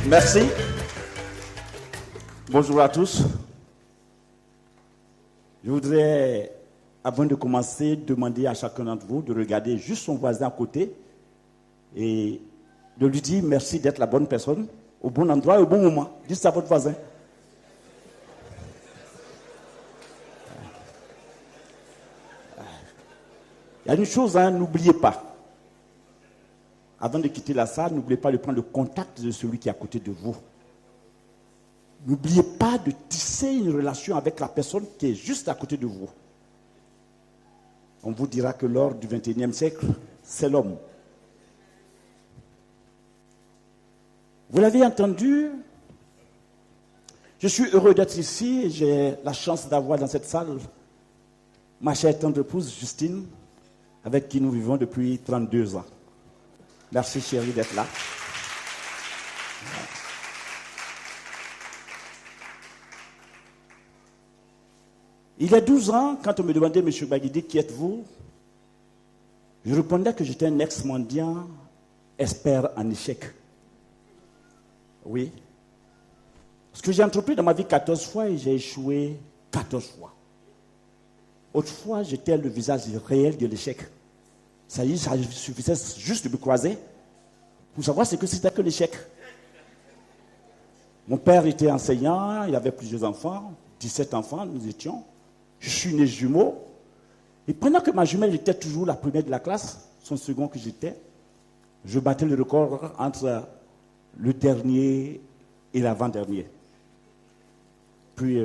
Merci. Bonjour à tous. Je voudrais, avant de commencer, demander à chacun d'entre vous de regarder juste son voisin à côté et de lui dire merci d'être la bonne personne, au bon endroit et au bon moment. Dites ça à votre voisin. Il y a une chose, n'oubliez pas. Avant de quitter la salle, n'oubliez pas de prendre le contact de celui qui est à côté de vous. N'oubliez pas de tisser une relation avec la personne qui est juste à côté de vous. On vous dira que l'or du XXIe siècle, c'est l'homme. Vous l'avez entendu, je suis heureux d'être ici et j'ai la chance d'avoir dans cette salle ma chère tendre épouse Justine, avec qui nous vivons depuis 32 ans. Merci chérie d'être là. Il y a 12 ans, quand on me demandait, M. Baguidi, qui êtes-vous? Je répondais que j'étais un ex-mendiant expert en échec. Oui. Parce que j'ai entrepris dans ma vie 14 fois et j'ai échoué 14 fois. Autrefois, j'étais le visage réel de l'échec. Ça y est, ça suffisait juste de me croiser pour savoir ce que c'était que l'échec. Mon père était enseignant, il avait plusieurs enfants, 17 enfants, nous étions. Je suis né jumeau. Et pendant que ma jumelle était toujours la première de la classe, son second que j'étais, je battais le record entre le dernier et l'avant-dernier. Puis,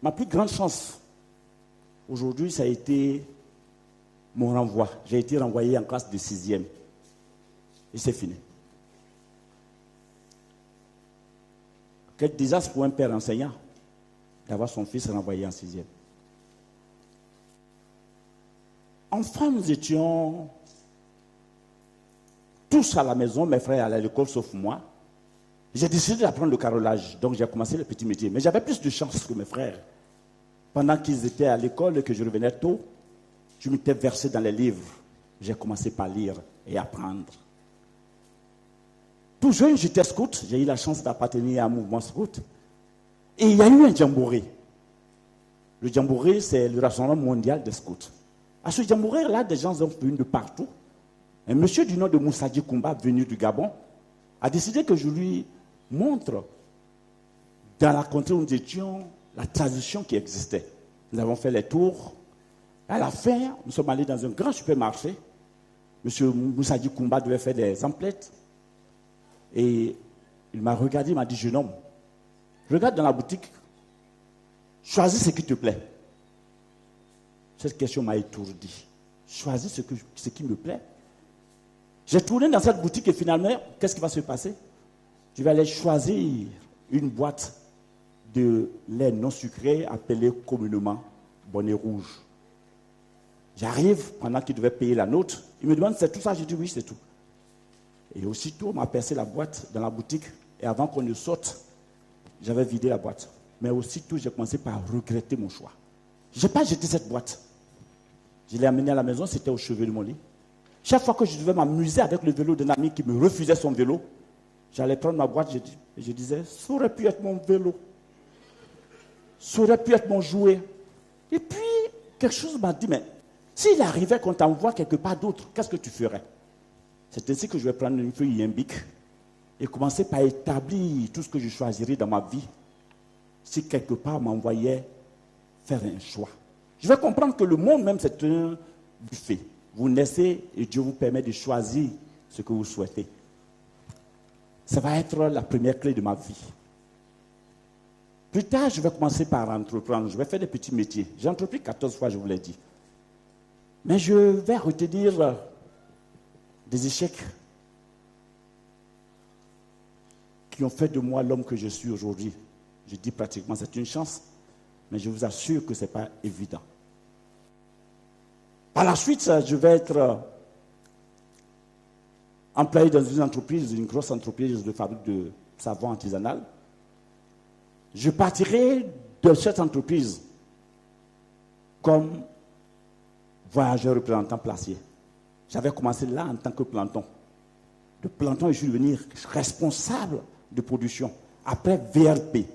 ma plus grande chance, aujourd'hui, ça a été mon renvoi. J'ai été renvoyé en classe de 6e. Et c'est fini. Quel désastre pour un père enseignant d'avoir son fils renvoyé en 6e. Enfant, nous étions tous à la maison, mes frères allaient à l'école sauf moi. J'ai décidé d'apprendre le carrelage, donc j'ai commencé le petit métier. Mais j'avais plus de chance que mes frères. Pendant qu'ils étaient à l'école et que je revenais tôt, je m'étais versé dans les livres. J'ai commencé par lire et apprendre. Tout jeune, j'étais scout. J'ai eu la chance d'appartenir à un mouvement scout. Et il y a eu un jamboree. Le jamboree, c'est le rassemblement mondial des scouts. À ce jamboree-là, des gens sont venus de partout. Un monsieur du nom de Moussadji Koumba, venu du Gabon, a décidé que je lui montre, dans la contrée où nous étions, la tradition qui existait. Nous avons fait les tours. À la fin, nous sommes allés dans un grand supermarché. Monsieur Moussadji Koumba devait faire des emplettes. Et il m'a regardé, il m'a dit, jeune homme, regarde dans la boutique, choisis ce qui te plaît. Cette question m'a étourdi. Choisis ce qui me plaît. J'ai tourné dans cette boutique et finalement, qu'est-ce qui va se passer? Je vais aller choisir une boîte de lait non sucré appelé communément bonnet rouge. J'arrive, pendant qu'il devait payer la note, il me demande, c'est tout ça? J'ai dit oui, c'est tout. Et aussitôt, on m'a percé la boîte dans la boutique et avant qu'on ne sorte, j'avais vidé la boîte. Mais aussitôt, j'ai commencé par regretter mon choix. Je n'ai pas jeté cette boîte. Je l'ai amenée à la maison, c'était au chevet de mon lit. Chaque fois que je devais m'amuser avec le vélo d'un ami qui me refusait son vélo, j'allais prendre ma boîte et je disais, ça aurait pu être mon vélo. Ça aurait pu être mon jouet. Et puis, quelque chose m'a dit, mais s'il arrivait qu'on t'envoie quelque part d'autre, qu'est-ce que tu ferais? C'est ainsi que je vais prendre une feuille et un bic et commencer par établir tout ce que je choisirais dans ma vie si quelque part on m'envoyait faire un choix. Je vais comprendre que le monde même c'est un buffet. Vous naissez et Dieu vous permet de choisir ce que vous souhaitez. Ça va être la première clé de ma vie. Plus tard, je vais commencer par entreprendre. Je vais faire des petits métiers. J'ai entrepris 14 fois, je vous l'ai dit. Mais je vais retenir des échecs qui ont fait de moi l'homme que je suis aujourd'hui. Je dis pratiquement, c'est une chance, mais je vous assure que ce n'est pas évident. Par la suite, je vais être employé dans une entreprise, une grosse entreprise de fabrique de savon artisanal. Je partirai de cette entreprise comme voyageur représentant placier. J'avais commencé là en tant que planton. De planton, je suis devenu responsable de production. Après VRP,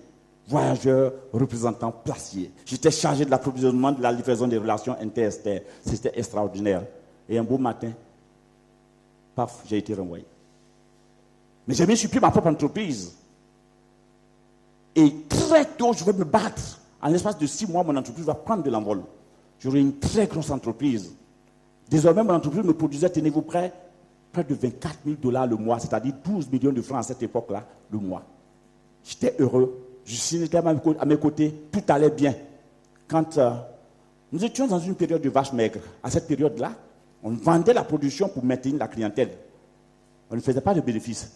voyageurs, représentants, placiers. J'étais chargé de l'approvisionnement, de la livraison des relations interestaires. C'était extraordinaire. Et un beau matin, paf, j'ai été renvoyé. Mais j'ai mis sur pied ma propre entreprise. Et très tôt, je vais me battre. En l'espace de 6 mois, mon entreprise va prendre de l'envol. J'aurai une très grosse entreprise. Désormais, mon entreprise me produisait, tenez-vous prêts, près de 24 000 $ le mois, c'est-à-dire 12 millions de francs à cette époque-là, le mois. J'étais heureux. J'étais à mes côtés, tout allait bien. Quand nous étions dans une période de vache maigre, à cette période-là, on vendait la production pour maintenir la clientèle. On ne faisait pas de bénéfices.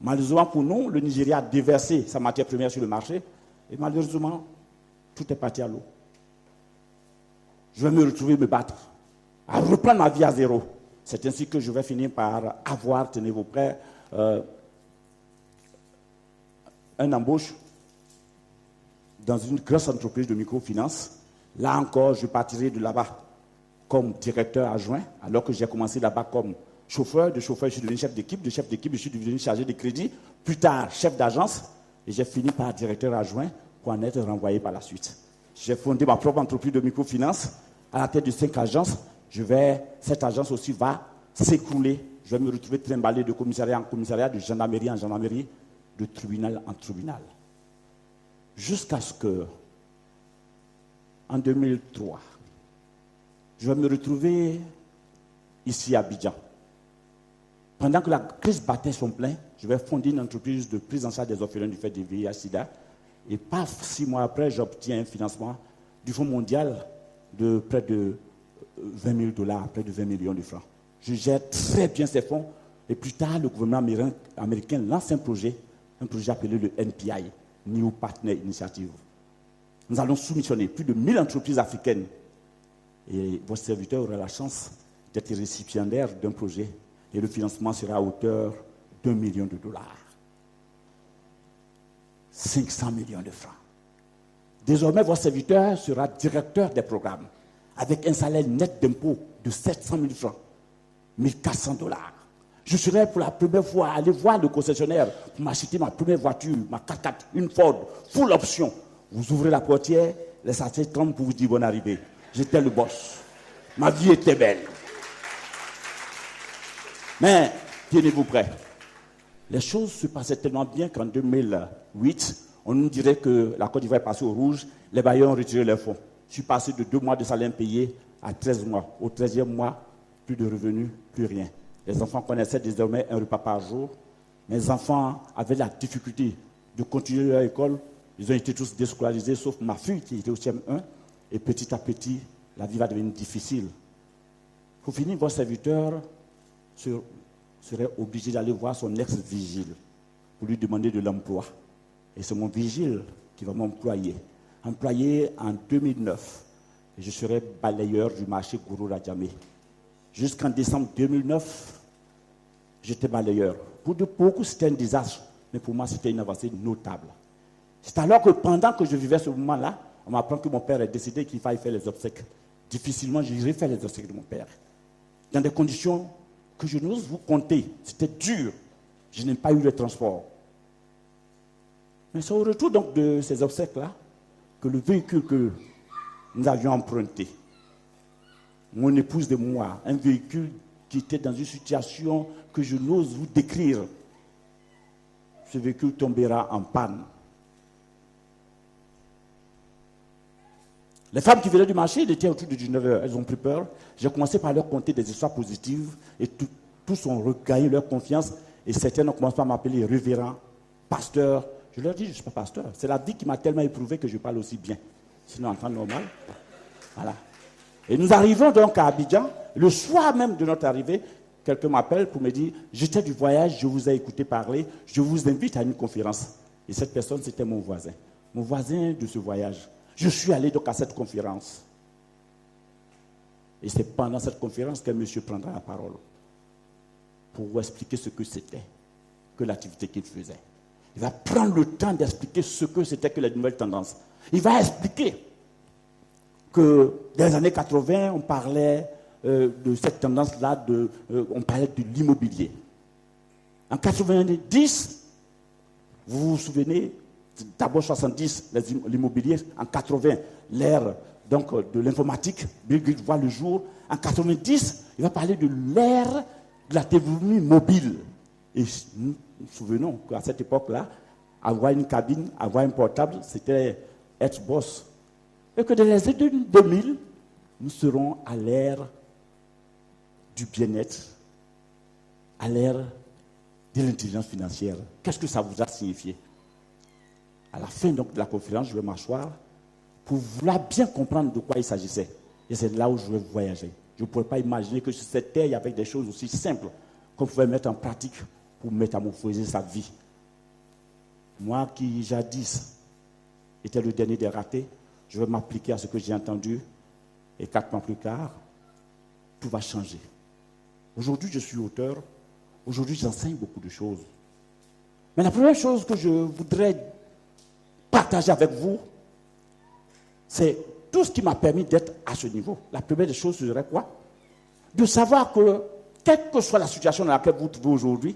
Malheureusement pour nous, le Nigeria a déversé sa matière première sur le marché et malheureusement, tout est parti à l'eau. Je vais me retrouver me battre, à reprendre ma vie à zéro. C'est ainsi que je vais finir par avoir, tenez-vous prêts, un embauche dans une grosse entreprise de microfinance. Là encore, je partirai de là-bas comme directeur adjoint, alors que j'ai commencé là-bas comme chauffeur. De chauffeur, je suis devenu chef d'équipe. De chef d'équipe, je suis devenu chargé de crédit. Plus tard, chef d'agence. Et j'ai fini par directeur adjoint pour en être renvoyé par la suite. J'ai fondé ma propre entreprise de microfinance à la tête de 5 agences. Cette agence aussi va s'écrouler. Je vais me retrouver trimballé de commissariat en commissariat, de gendarmerie en gendarmerie, de tribunal en tribunal. Jusqu'à ce que, en 2003, je vais me retrouver ici à Abidjan. Pendant que la crise battait son plein, je vais fonder une entreprise de prise en charge des orphelins du fait du VIH-Sida. Et paf, 6 mois après, j'obtiens un financement du Fonds mondial de près de 20 000 $, près de 20 millions de francs. Je gère très bien ces fonds. Et plus tard, le gouvernement américain lance un projet appelé le NPI, New Partner Initiative. Nous allons soumissionner plus de 1000 entreprises africaines. Et vos serviteurs auront la chance d'être récipiendaires d'un projet. Et le financement sera à hauteur d'1 million de $. 500 millions de francs. Désormais, votre serviteur sera directeur des programmes, avec un salaire net d'impôt de 700 000 francs, 1400 $. Je serai pour la première fois aller voir le concessionnaire pour m'acheter ma première voiture, ma 4x4, une Ford, full option. Vous ouvrez la portière, les sachets tombent pour vous dire bonne arrivée. J'étais le boss. Ma vie était belle. Mais, tenez-vous prêts. Les choses se passaient tellement bien qu'en 2008, on nous dirait que la Côte d'Ivoire est passée au rouge, les bailleurs ont retiré leurs fonds. Je suis passé de 2 mois de salaire payé à 13 mois. Au 13e mois, plus de revenus, plus rien. Les enfants connaissaient désormais un repas par jour. Mes enfants avaient la difficulté de continuer leur école. Ils ont été tous déscolarisés, sauf ma fille qui était au CM1. Et petit à petit, la vie va devenir difficile. Pour finir, votre serviteur serait obligé d'aller voir son ex-vigile pour lui demander de l'emploi. Et c'est mon vigile qui va m'employer. Employé en 2009. Et je serai balayeur du marché Gourou Radjamé. Jusqu'en décembre 2009, j'étais balayeur. Pour beaucoup, c'était un désastre. Mais pour moi, c'était une avancée notable. C'est alors que pendant que je vivais ce moment-là, on m'apprend que mon père est décédé, qu'il fallait faire les obsèques. Difficilement, j'irai faire les obsèques de mon père. Dans des conditions que je n'ose vous compter. C'était dur. Je n'ai pas eu de transport. Mais c'est au retour donc de ces obsèques-là que le véhicule que nous avions emprunté, mon épouse et moi, un véhicule qui était dans une situation que je n'ose vous décrire, ce véhicule tombera en panne. Les femmes qui venaient du marché, elles étaient autour de 19h, elles ont pris peur. J'ai commencé par leur conter des histoires positives et tous ont regagné leur confiance et certaines ont commencé à m'appeler révérend, pasteur. Je leur dis, je ne suis pas pasteur. C'est la vie qui m'a tellement éprouvé que je parle aussi bien. Sinon, en temps normal. Voilà. Et nous arrivons donc à Abidjan. Le soir même de notre arrivée, quelqu'un m'appelle pour me dire, j'étais du voyage, je vous ai écouté parler, je vous invite à une conférence. Et cette personne, c'était mon voisin de ce voyage. Je suis allé donc à cette conférence. Et c'est pendant cette conférence qu'un monsieur prendra la parole pour vous expliquer ce que c'était que l'activité qu'il faisait. Il va prendre le temps d'expliquer ce que c'était que les nouvelles tendances. Il va expliquer que dans les années 80, on parlait de cette tendance-là, on parlait de l'immobilier. En 90, Vous vous souvenez, d'abord 70, l'immobilier, en 80, l'ère donc, de l'informatique, Bill Gates voit le jour. En 90, il va parler de l'ère de la téléphonie mobile. Et nous nous souvenons qu'à cette époque-là, avoir une cabine, avoir un portable, c'était être boss. Et que dans les années 2000, nous serons à l'ère du bien-être, à l'ère de l'intelligence financière. Qu'est-ce que ça vous a signifié? À la fin donc, de la conférence, je vais m'asseoir pour vouloir bien comprendre de quoi il s'agissait. Et c'est là où je vais voyager. Je ne pourrais pas imaginer que sur cette terre, il y avait des choses aussi simples qu'on pouvait mettre en pratique pour métamorphoser sa vie. Moi qui, jadis, était le dernier des ratés, je vais m'appliquer à ce que j'ai entendu. Et 4 mois plus tard, tout va changer. Aujourd'hui, je suis auteur. Aujourd'hui, j'enseigne beaucoup de choses. Mais la première chose que je voudrais partager avec vous, c'est tout ce qui m'a permis d'être à ce niveau. La première des choses, ce serait quoi? De savoir que, quelle que soit la situation dans laquelle vous vous trouvez aujourd'hui,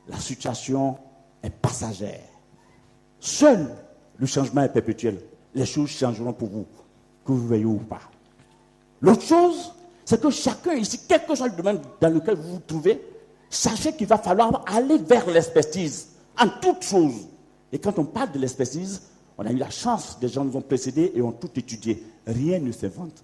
la situation est passagère. Seul le changement est perpétuel. Les choses changeront pour vous, que vous veuillez ou pas. L'autre chose, c'est que chacun ici, quel que soit le domaine dans lequel vous vous trouvez, sachez qu'il va falloir aller vers l'expertise en toutes choses. Et quand on parle de l'expertise, on a eu la chance, des gens nous ont précédés et ont tout étudié. Rien ne s'invente.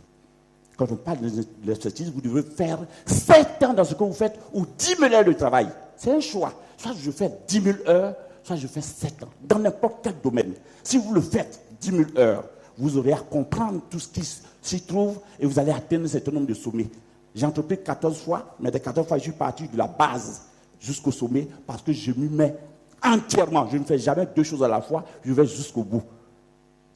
Quand on parle de l'expertise, vous devez faire 7 ans dans ce que vous faites ou 10 000 heures de travail. C'est un choix. Soit je fais 10 000 heures, soit je fais 7 ans. Dans n'importe quel domaine. Si vous le faites 10 000 heures, vous aurez à comprendre tout ce qui s'y trouve et vous allez atteindre un certain nombre de sommets. J'ai entrepris 14 fois, mais des 14 fois, je suis parti de la base jusqu'au sommet parce que je m'y mets entièrement. Je ne fais jamais 2 choses à la fois, je vais jusqu'au bout.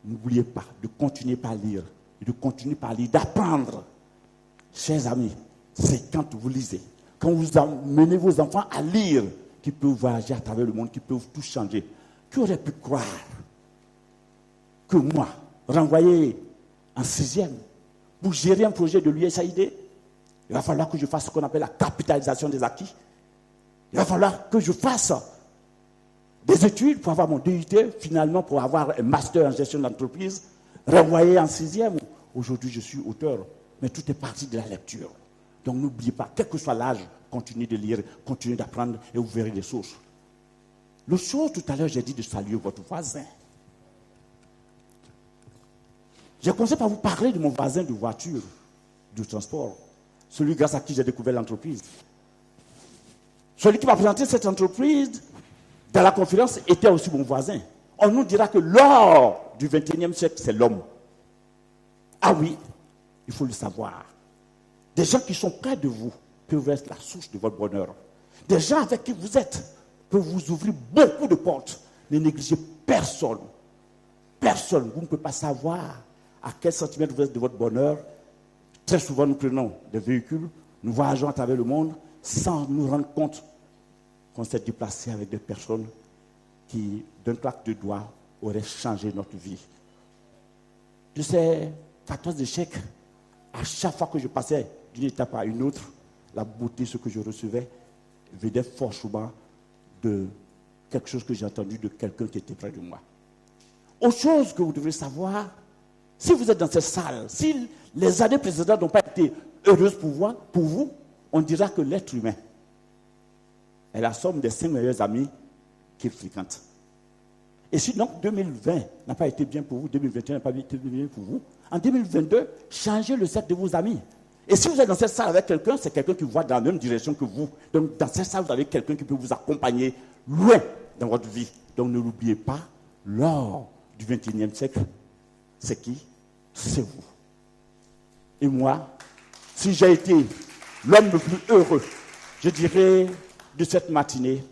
N'oubliez pas de continuer par lire, de continuer par lire, d'apprendre. Chers amis, c'est quand vous lisez, quand vous amenez vos enfants à lire, qu'ils peuvent voyager à travers le monde, qu'ils peuvent tout changer. Qui aurait pu croire que moi, renvoyé en 6e, pour gérer un projet de l'USAID, il va falloir que je fasse ce qu'on appelle la capitalisation des acquis. Il va falloir que je fasse des études pour avoir mon DUT, finalement pour avoir un master en gestion d'entreprise, renvoyé en 6e. Aujourd'hui, je suis auteur, mais tout est parti de la lecture. Donc n'oubliez pas, quel que soit l'âge, continuez de lire, continuez d'apprendre et vous verrez les sources. L'autre chose, tout à l'heure, j'ai dit de saluer votre voisin. J'ai commencé par vous parler de mon voisin de voiture, de transport, celui grâce à qui j'ai découvert l'entreprise. Celui qui m'a présenté cette entreprise dans la conférence était aussi mon voisin. On nous dira que l'or du 21e siècle, c'est l'homme. Ah oui, il faut le savoir. Des gens qui sont près de vous peuvent être la source de votre bonheur. Des gens avec qui vous êtes peuvent vous ouvrir beaucoup de portes. Ne négligez personne. Personne. Vous ne pouvez pas savoir à quel centimètre vous êtes de votre bonheur. Très souvent, nous prenons des véhicules, nous voyageons à travers le monde sans nous rendre compte qu'on s'est déplacé avec des personnes qui, d'un claque de doigts, auraient changé notre vie. De ces 14 échecs, à chaque fois que je passais d'une étape à une autre, la beauté, ce que je recevais, venait forcément de quelque chose que j'ai entendu de quelqu'un qui était près de moi. Autre chose que vous devez savoir, si vous êtes dans cette salle, si les années précédentes n'ont pas été heureuses pour vous, on dira que l'être humain est la somme des 5 meilleurs amis qu'il fréquente. Et si donc 2020 n'a pas été bien pour vous, 2021 n'a pas été bien pour vous, en 2022, changez le cercle de vos amis. Et si vous êtes dans cette salle avec quelqu'un, c'est quelqu'un qui voit dans la même direction que vous. Donc dans cette salle, vous avez quelqu'un qui peut vous accompagner loin dans votre vie. Donc ne l'oubliez pas, l'or du 21e siècle, c'est qui? C'est vous. Et moi, si j'ai été l'homme le plus heureux, je dirais, de cette matinée,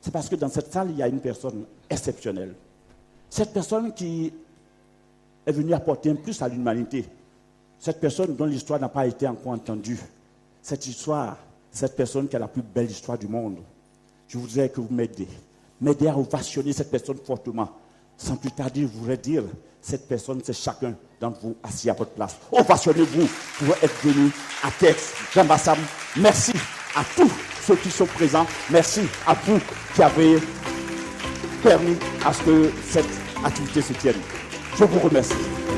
c'est parce que dans cette salle, il y a une personne exceptionnelle. Cette personne qui est venue apporter un plus à l'humanité. Cette personne dont l'histoire n'a pas été encore entendue. Cette histoire, cette personne qui a la plus belle histoire du monde. Je voudrais que vous m'aidez à ovationner cette personne fortement. Sans plus tarder, je voudrais dire, cette personne, c'est chacun d'entre vous assis à votre place. Ovationnez-vous pour être venu à tête. Jean Bassam, merci à tous ceux qui sont présents. Merci à vous qui avez permis à ce que cette activité se tienne. Je vous remercie.